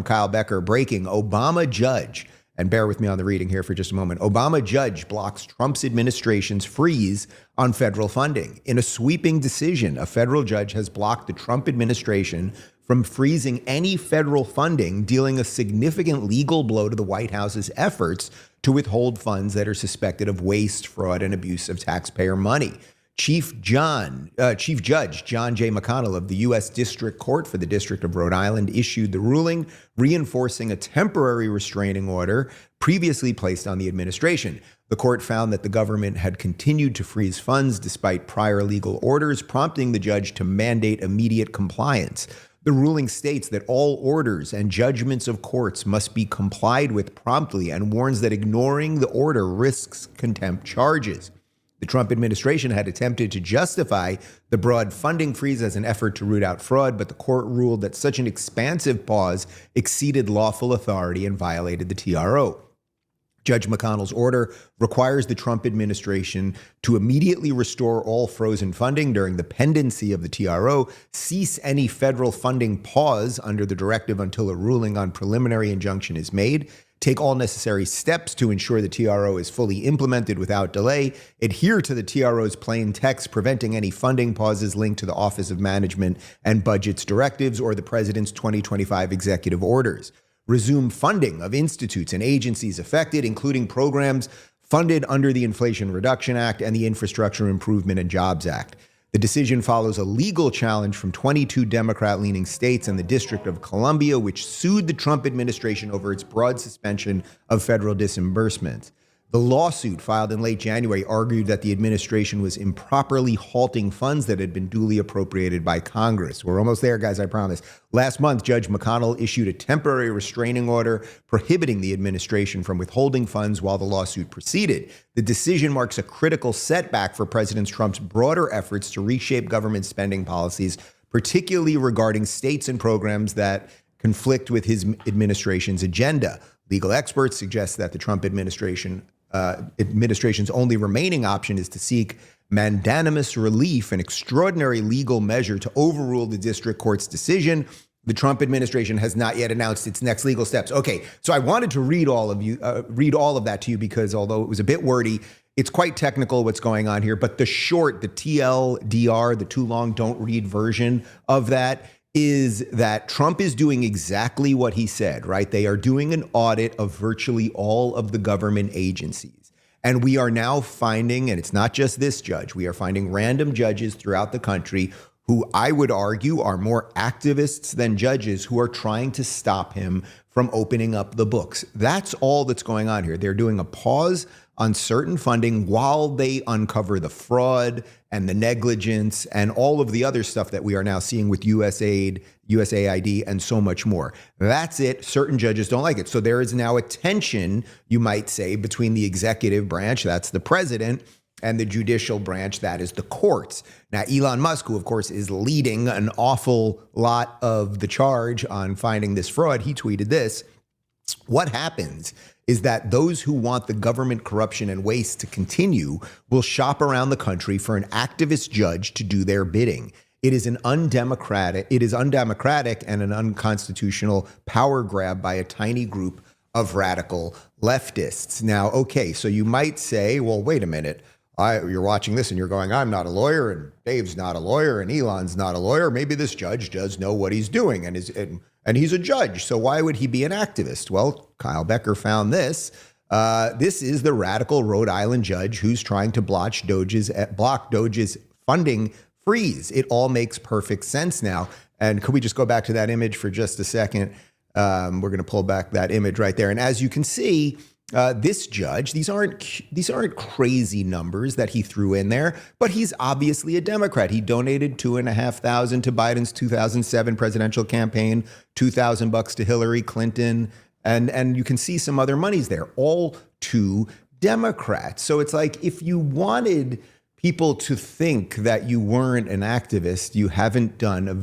Kyle Becker. Breaking: Obama judge, and bear with me on the reading here for just a moment. Obama judge blocks Trump's administration's freeze on federal funding. In a sweeping decision, a federal judge has blocked the Trump administration from freezing any federal funding, dealing a significant legal blow to the White House's efforts to withhold funds that are suspected of waste, fraud, and abuse of taxpayer money. Chief Judge John J. McConnell of the U.S. District Court for the District of Rhode Island issued the ruling, reinforcing a temporary restraining order previously placed on the administration. The court found that the government had continued to freeze funds despite prior legal orders, prompting the judge to mandate immediate compliance. The ruling states that all orders and judgments of courts must be complied with promptly and warns that ignoring the order risks contempt charges. The Trump administration had attempted to justify the broad funding freeze as an effort to root out fraud, but the court ruled that such an expansive pause exceeded lawful authority and violated the TRO. Judge McConnell's order requires the Trump administration to immediately restore all frozen funding during the pendency of the TRO, cease any federal funding pause under the directive until a ruling on preliminary injunction is made, take all necessary steps to ensure the TRO is fully implemented without delay, adhere to the TRO's plain text, preventing any funding pauses linked to the Office of Management and Budget's directives or the President's 2025 executive orders. Resume funding of institutes and agencies affected, including programs funded under the Inflation Reduction Act and the Infrastructure Improvement and Jobs Act. The decision follows a legal challenge from 22 Democrat-leaning states and the District of Columbia, which sued the Trump administration over its broad suspension of federal disbursements. The lawsuit, filed in late January, argued that the administration was improperly halting funds that had been duly appropriated by Congress. We're almost there, guys, I promise. Last month, Judge McConnell issued a temporary restraining order prohibiting the administration from withholding funds while the lawsuit proceeded. The decision marks a critical setback for President Trump's broader efforts to reshape government spending policies, particularly regarding states and programs that conflict with his administration's agenda. Legal experts suggest that the Trump administration's only remaining option is to seek mandamus relief, an extraordinary legal measure to overrule the district court's decision. The Trump administration has not yet announced its next legal steps. Okay, so I wanted to read all of that to you because although it was a bit wordy, it's quite technical what's going on here. But the TLDR, the too long don't read version of that, is that Trump is doing exactly what he said, right? They are doing an audit of virtually all of the government agencies. And we are now finding, and it's not just this judge, we are finding random judges throughout the country who I would argue are more activists than judges who are trying to stop him from opening up the books. That's all that's going on here. They're doing a pause on certain funding while they uncover the fraud and the negligence and all of the other stuff that we are now seeing with USAID, USAID, and so much more. That's it. Certain judges don't like it. So there is now a tension, you might say, between the executive branch, that's the president, and the judicial branch, that is the courts. Now, Elon Musk, who of course is leading an awful lot of the charge on finding this fraud, he tweeted this: "What happens is that those who want the government corruption and waste to continue will shop around the country for an activist judge to do their bidding. It is undemocratic and an unconstitutional power grab by a tiny group of radical leftists." Now, okay, so you might say, well, wait a minute. You're watching this and you're going, I'm not a lawyer and Dave's not a lawyer and Elon's not a lawyer. Maybe this judge does know what he's doing and he's a judge. So why would he be an activist? Well, Kyle Becker found this. This is the radical Rhode Island judge who's trying to block Doge's funding freeze. It all makes perfect sense now. And could we just go back to that image for just a second? We're going to pull back that image right there. And as you can see, this judge, these aren't crazy numbers that he threw in there, but he's obviously a Democrat. He donated $2,500 to Biden's 2007 presidential campaign, $2,000 to Hillary Clinton, and you can see some other monies there, all to Democrats. So it's like, if you wanted people to think that you weren't an activist, you haven't done a